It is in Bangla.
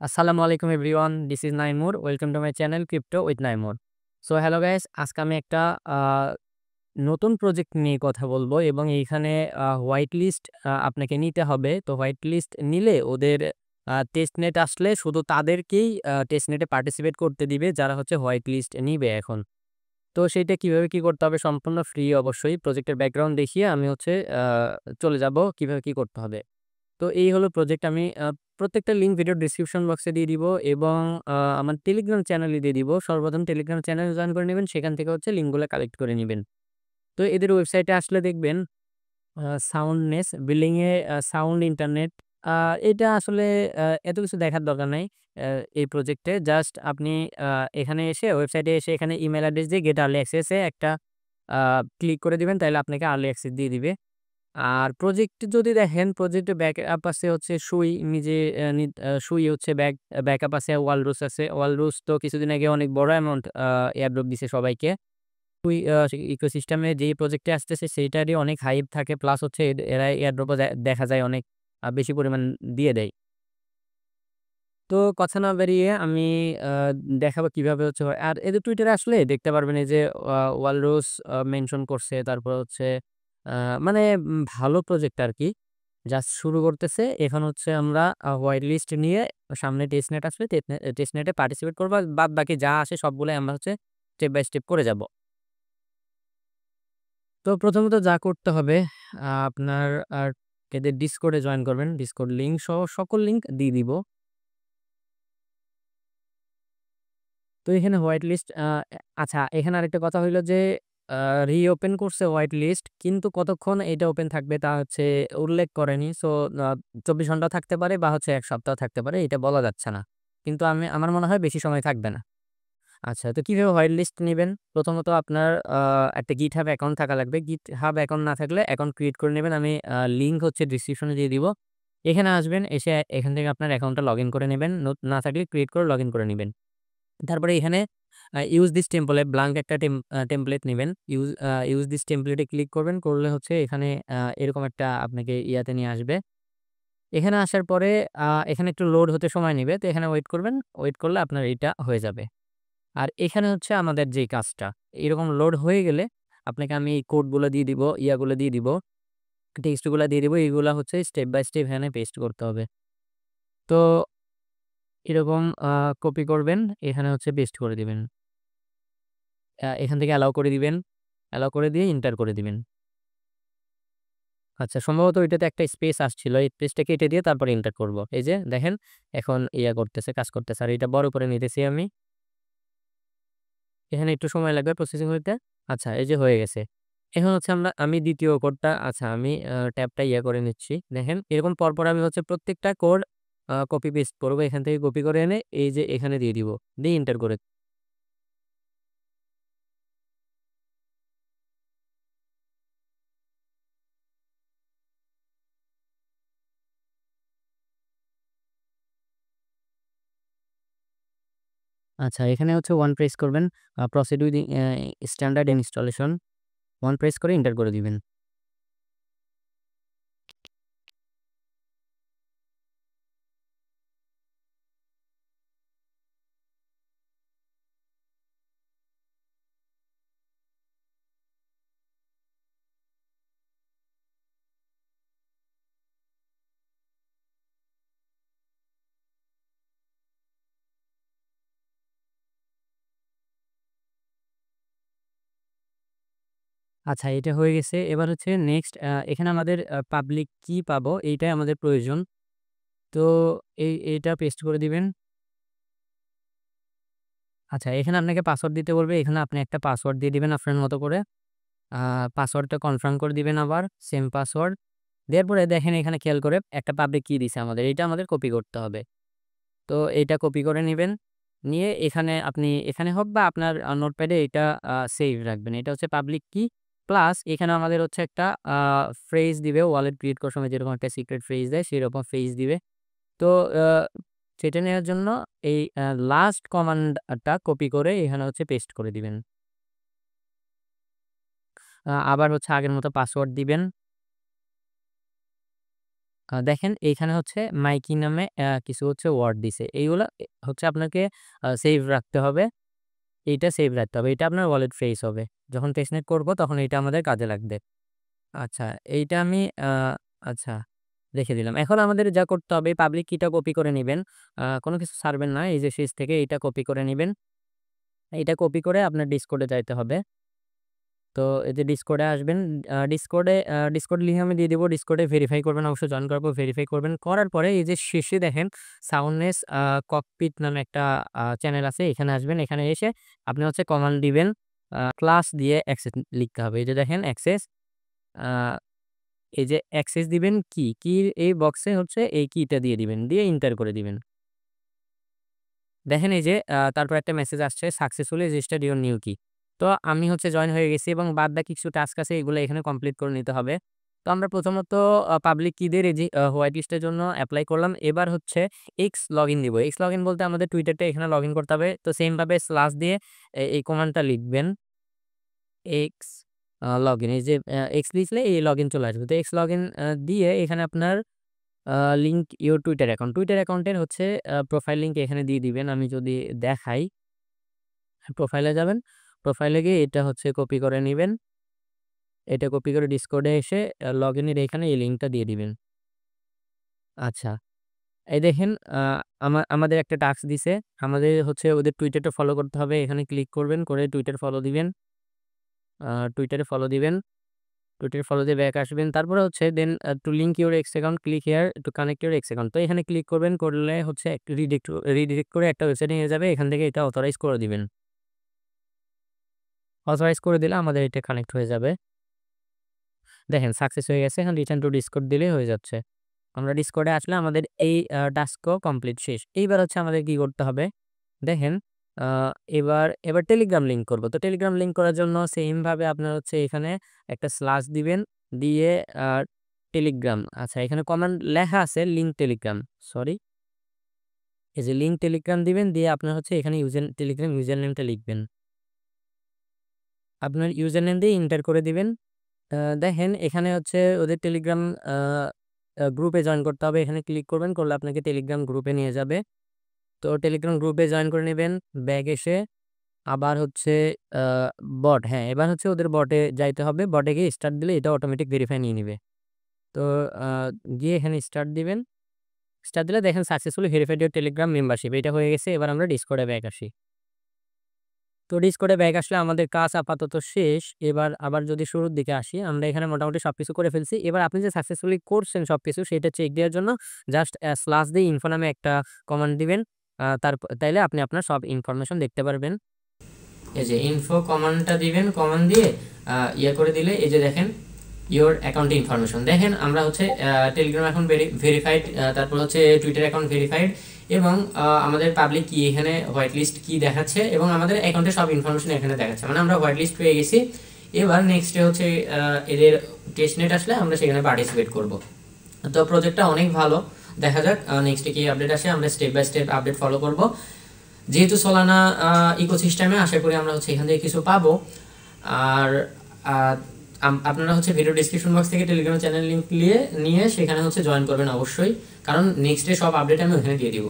আসসালামু আলাইকুম everyone, this is Naimur. Welcome to my channel crypto with Naimur. So hello guys, আজকে আমি একটা নতুন প্রজেক্ট নিয়ে কথা বলবো এবং এইখানে হোয়াইট লিস্ট আপনাকে নিতে হবে। তো হোয়াইট লিস্ট নিলে ওদের টেস্ট নেট আসলে শুধু তাদেরকেই টেস্ট নেটে পার্টিসিপেট করতে দিবে যারা হচ্ছে হোয়াইট লিস্ট নিবে এখন। তো সেইটা কিভাবে কি করতে হবে সম্পূর্ণ ফ্রি অবশ্যই। প্রজেক্টের ব্যাকগ্রাউন্ড দেখিয়ে আমি হচ্ছে চলে যাব কিভাবে কি করতে হবে। তো এই হলো প্রজেক্ট। আমি প্রত্যেকটা লিঙ্ক ভিডিও ডিসক্রিপশন বক্সে দিয়ে দিব এবং আমার টেলিগ্রাম চ্যানেলে দিয়ে দিব। সর্বপ্রথম টেলিগ্রাম চ্যানেলে জয়েন করে নিবেন। সেখান থেকে হচ্ছে লিঙ্কগুলো কালেক্ট করে নিবেন। তো এদের ওয়েবসাইটে আসলে দেখবেন সাউন্ডনেস বিল্ডিং এ সাউন্ড ইন্টারনেট আ এটা আসলে এত কিছু দেখার দরকার নাই। আ এই প্রজেক্টে জাস্ট আপনি আ এখানে এসে ওয়েবসাইটে এসে এখানে ইমেইল অ্যাড্রেস দিয়ে গেট আর্লি অ্যাক্সেস এ একটা আ ক্লিক করে দিবেন। তাইলে আপনাকে আর্লি অ্যাক্সেস দিয়ে দিবে। আর প্রজেক্ট যদি দেখেন, প্রজেক্টে ব্যাকআপ আছে হচ্ছে সুই নিজে সুই হচ্ছে ব্যাকআপ আছে, ওয়ালরুস আছে। ওয়ালরুস তো কিছুদিন আগে অনেক বড় অ্যামাউন্ট এয়ারড্রপ দিছে সবাইকে। সুই ইকোসিস্টেমে যেই প্রজেক্টে আসতেছে সেইটারই অনেক হাইপ থাকে। প্লাস হচ্ছে এরা এয়ারড্রপও দেখা যায় অনেক বেশি পরিমাণ দিয়ে দেয়। তো কথা না বাড়িয়ে আমি আ দেখাবো কিভাবে হচ্ছে হয়। আর এদের টুইটারে আসলে দেখতে পারবেন এই যে ওয়ালরুস মেনশন করছে। তারপর হচ্ছে আ মানে ভালো প্রজেক্ট আরকি। জাস্ট শুরু করতেছে। এখন হচ্ছে আমরা হোয়াইট লিস্ট নিয়ে সামনে টেস্টনেট আসলে টেস্টনেটে পার্টিসিপেট করব। আর বাদবাকি যা আসে সবগুলাই আমরা হচ্ছে স্টেপ বাই স্টেপ করে যাব। তো প্রথমত যা করতে হবে আপনার আর এদের ডিসকর্ডে জয়েন করবেন। ডিসকর্ড লিঙ্ক সহ সকল লিঙ্ক দিয়ে দিব। তো এখানে হোয়াইট লিস্ট আচ্ছা, এখানে আরেকটা কথা হইলো যে আ রিওপেন করছে হোয়াইট লিস্ট, কিন্তু কতক্ষণ এটা ওপেন থাকবে তা হচ্ছে উল্লেখ করেনি। সো আ ২৪ ঘন্টাও থাকতে পারে বা হচ্ছে ১ সপ্তাহ থাকতে পারে। এটা বলা যাচ্ছে না। কিন্তু আমার মনে হয় বেশি সময় থাকবে না। আচ্ছা, তো কিভাবে হোয়াইট লিস্ট নিবেন? প্রথমত আপনার একটা GitHub অ্যাকাউন্ট থাকা লাগবে। GitHub অ্যাকাউন্ট না থাকলে অ্যাকাউন্ট ক্রিয়েট করে নিবেন। আমি লিঙ্ক হচ্ছে ডেসক্রিপশনে দিয়ে দিব। এখানে আসবেন, এসে এখান থেকে আপনার অ্যাকাউন্টটা লগইন করে নিবেন। না থাকলে ক্রিয়েট করে লগইন করে নিবেন। তারপরে এখানে ইউজ দিস টেম্পলেট ব্লাঙ্ক একটা টেমপ্লেট নিবেন। ইউজ দিস টেমপ্লেটে ক্লিক করবেন। করলে হচ্ছে এখানে এরকম একটা আপনাকে ইয়াতে নিয়ে আসবে। এখানে আসার পরে এখানে একটু লোড হতে সময় নিবে। তো এখানে ওয়েট করবেন। ওয়েট করলে আপনার এইটা হয়ে যাবে। আর এখানে হচ্ছে আমাদের যেই কাজটা, এরকম লোড হয়ে গেলে আপনাকে আমি এই কোডগুলো দিয়ে দিব, ইয়াগুলো দিয়ে দিব, টেক্সটগুলা দিয়ে দিব। এগুলা হচ্ছে স্টেপ বাই স্টেপ এখানে পেস্ট করতে হবে। তো এরকম কপি করবেন, এখানে হচ্ছে পেস্ট করে দিবেন। এখান থেকে অ্যালাও করে দিবেন। অ্যালাও করে দিয়ে এন্টার করে দিবেন। আচ্ছা, সম্ভবত ওইটাতে একটা স্পেস আসছিল। এই স্পেসটা কেটে দিয়ে তারপরে এন্টার করব। এই যে দেখেন এখন ইয়া করতেছে, কাজ করতেছে। আর এটা বড় করে নিতেছি আমি। এখানে একটু সময় লাগবে প্রসেসিং হইতে। আচ্ছা, এই যে হয়ে গেছে। এখন হচ্ছে আমি ২য় কোডটা আচ্ছা আমি ট্যাবটা ইয়া করে নিচ্ছি। দেখেন এরকম পরপর আমি হচ্ছে প্রত্যেকটা কোড কপি পেস্ট করব। এখান থেকে কপি করে এনে এই যে এখানে দিয়ে দিব। দিয়ে এন্টার করে আচ্ছা, এখানে হচ্ছে 1 প্রেস করবেন। Proceed with standard installation 1 press করে এন্টার করে দিবেন। আচ্ছা, এটা হয়ে গেছে। এবার হচ্ছে নেক্সট এখানে আমাদের পাবলিক কি পাবো এইটাই আমাদের প্রয়োজন। তো এইটা পেস্ট করে দিবেন। আচ্ছা, এখানে আপনাকে পাসওয়ার্ড দিতে বলবে। এখানে আপনি একটা পাসওয়ার্ড দিয়ে দিবেন আপনার মতো করে। আ পাসওয়ার্ডটা কনফার্ম করে দিবেন আবার সেম পাসওয়ার্ড। দেওয়ার পরে দেখেন এখানে খেয়াল করে একটা পাবলিক কি দিছে আমাদের। এইটা আমাদের কপি করতে হবে। তো এইটা কপি করে নিবেন। নিয়ে এখানে আপনি এখানে হোক বা আপনার নোটপ্যাডে এটা সেভ রাখবেন। এটা হচ্ছে পাবলিক কি প্লাস এখানে আমাদের হচ্ছে একটা আ ফ্রেজ দিবে ওয়ালেট ক্রিয়েট করার সময় যেরকম একটা সিক্রেট ফ্রেজ দেয় সেরকম ফ্রেজ দিবে। তো আ সেটা নেওয়ার জন্য এই লাস্ট কমান্ডটা কপি করে এখানে হচ্ছে পেস্ট করে দিবেন। আবার হচ্ছে আগের মতো পাসওয়ার্ড দিবেন। দেখেন এইখানে হচ্ছে মাইকি নামে কিছু হচ্ছে ওয়ার্ড দিছে। এইগুলা হচ্ছে আপনাকে সেভ রাখতে হবে। এইটা সেভ রাখতে হবে। এটা আপনার ওয়ালেট ফ্রেজ হবে। যখন টেস্টনেট করব তখন এইটা আমাদের কাজে লাগবে। আচ্ছা, এইটা আমি আচ্ছা রেখে দিলাম। এখন আমাদের যা করতে হবে পাবলিক কিটা কপি করে নিবেন। কোনো কিছু ছাড়বেন না। এই যে সুইচ থেকে এইটা কপি করে নিবেন। এইটা কপি করে আপনার ডিসকর্ডে যাইতে হবে। তো এই যে ডিসকর্ডে আসবেন। ডিসকর্ড লিংক আমি দিয়ে দিব। ডিসকর্ডে ভেরিফাই করবেন, অবশ্যই জয়েন করার পর ভেরিফাই করবেন। করার পরে এই যে শীর্ষে দেখেন সাউন্ডনেস ককপিট নামে একটা চ্যানেল আছে। এখানে আসবেন। এখানে এসে আপনি হচ্ছে কমান্ড দিবেন। ক্লাস দিয়ে অ্যাক্সেস লিখতে হবে। এই যে দেখেন অ্যাক্সেস আ এই যে অ্যাক্সেস দিবেন কির এই বক্সে হচ্ছে এই কিটা দিয়ে দিবেন। দিয়ে এন্টার করে দিবেন। দেখেন এই যে তারপর একটা মেসেজ আসছে সাকসেসফুলি রেজিস্টার্ড ইওর নিউ কি। তো আমি হচ্ছে জয়েন হয়ে গেছি এবং বাদবাকি কিছু টাস্ক আছে এগুলো এখানে কমপ্লিট করে নিতে হবে। তো আমরা প্রথমত পাবলিক কি দিয়ে হোয়াইট লিস্টের জন্য এপ্লাই করলাম। এবার হচ্ছে এক্স লগইন দিব। এক্স লগইন বলতে আমাদের টুইটারটা এখানে লগইন করতে হবে। তো সেম ভাবে স্ল্যাশ দিয়ে এই কমান্ডটা লিখবেন। এক্স লগইন এই যে এক্স লিখলে এই লগইন চলে আসবে। তো এক্স লগইন দিয়ে এখানে আপনার link your Twitter account. Twitter অ্যাকাউন্টের হচ্ছে প্রোফাইল লিঙ্ক এখানে দিয়ে দিবেন। আমি যদি দেখাই, প্রোফাইলে যাবেন। প্রোফাইলে গিয়ে এটা হচ্ছে কপি করে নিবেন। এটা কপি করে ডিসকর্ডে এসে লগইনের এখানে এই লিঙ্কটা দিয়ে দিবেন। আচ্ছা, এই দেখেন আমাদের একটা টাস্ক দিছে। আমাদের হচ্ছে ওদের টুইটারটা ফলো করতে হবে। এখানে ক্লিক করবেন, করে টুইটার ফলো দিবেন। টুইটারে ফলো দিবেন। টুইটারে ফলো দিয়ে ব্যাক আসবেন। তারপরে হচ্ছে then to link your X account click here to connect your X account. তো এখানে ক্লিক করবেন, করলে হচ্ছে রিডিরেক্ট করে একটা ওয়েবসাইটে নিয়ে যাবে। এখান থেকে এটা অথরাইজ করে দিবেন। অথরাইজ করে দিলে আমাদের এটা কানেক্ট হয়ে যাবে। দেখেন সাকসেস হয়ে গেছে। এখন রিটার্ন টু ডিসকর্ড দিলেই হয়ে যাচ্ছে। আমরা ডিসকর্ডে আসলে আমাদের এই টাস্কও কমপ্লিট শেষ। এইবার হচ্ছে আমাদের কি করতে হবে? দেখেন আ এবার টেলিগ্রাম লিঙ্ক করব। তো টেলিগ্রাম লিঙ্ক করার জন্য সেইম ভাবে আপনার হচ্ছে এখানে একটা স্ল্যাশ দিবেন। দিয়ে আ টেলিগ্রাম আচ্ছা এখানে কমান্ড লেখা আছে লিঙ্ক টেলিগ্রাম। সরি। এই যে লিঙ্ক টেলিগ্রাম দিবেন, দিয়ে আপনার হচ্ছে এখানে টেলিগ্রাম ইউজার নেমটা লিখবেন। আপনার ইউজার নেম দিয়ে এন্টার করে দিবেন। দেখেন এখানে হচ্ছে ওদের টেলিগ্রাম আ আ গ্রুপে জয়েন করতে হবে। এখানে ক্লিক করবেন, করলে আপনাকে টেলিগ্রাম গ্রুপে নিয়ে যাবে। তো টেলিগ্রাম গ্রুপে জয়েন করে নিবেন। ব্যাক এসে আবার হচ্ছে আ বট হ্যাঁ, এবার হচ্ছে ওদের বটে যাইতে হবে। বটে গিয়ে স্টার্ট দিলে এটা অটোমেটিক ভেরিফাই নিয়ে নিবে। তো আ গিয়ে এখানে স্টার্ট দিবেন। স্টার্ট দিলে দেখেন successfully verified your Telegram membership এটা হয়ে গেছে। এবার আমরা ডিসকর্ডে ব্যাক আসি। তো ডিসকর্ডে ব্যাক আসলে আমাদের কাজ আপাতত শেষ। এবার আবার যদি শুরুর দিকে আসি, আমরা এখানে মোটামুটি সবকিছু করে ফেলছি। এবার আপনি যে সাকসেসফুলি করছেন সবকিছু সেটা চেক দেওয়ার জন্য জাস্ট স্ল্যাশ দিয়ে ইনফো নামে একটা কমান্ড দিবেন। তাইলে আপনি আপনার সব ইনফরমেশন দেখতে পারবেন। এই যে ইনফো কমান্ডটা দিবেন, কমান্ড দিয়ে করে দিলে এই যে দেখেন ইওর অ্যাকাউন্ট ইনফরমেশন। দেখেন আমরা হচ্ছে টেলিগ্রাম অ্যাকাউন্ট ভেরিফাইড, তারপর হচ্ছে টুইটার অ্যাকাউন্ট ভেরিফাইড এবং আমাদের পাবলিক কি এখানে হোয়াইট লিস্ট কি দেখাচ্ছে এবং আমাদের অ্যাকাউন্টের সব ইনফরমেশন এখানে দেখাচ্ছে। মানে আমরা হোয়াইট লিস্ট পেয়ে গেছি। এবার নেক্সটে হচ্ছে এদের টেস্টনেট আসলে আমরা সেখানে পার্টিসিপেট করব। তো প্রজেক্টটা অনেক ভালো। দেখা যাক নেক্সটে কি আপডেট আসে। আমরা step by step update follow করব। যেহেতু সোলানা ইকোসিস্টেমে আশা করি আমরা হচ্ছে এখান থেকে কিছু পাবো। আর আপনারা হচ্ছে ভিডিও ডিসক্রিপশন বক্স থেকে টেলিগ্রাম চ্যানেল লিঙ্ক নিয়ে সেখানে হচ্ছে জয়েন করবেন অবশ্যই, কারণ নেক্সট ডে সব আপডেট আমি ওখানে দিয়ে দিব।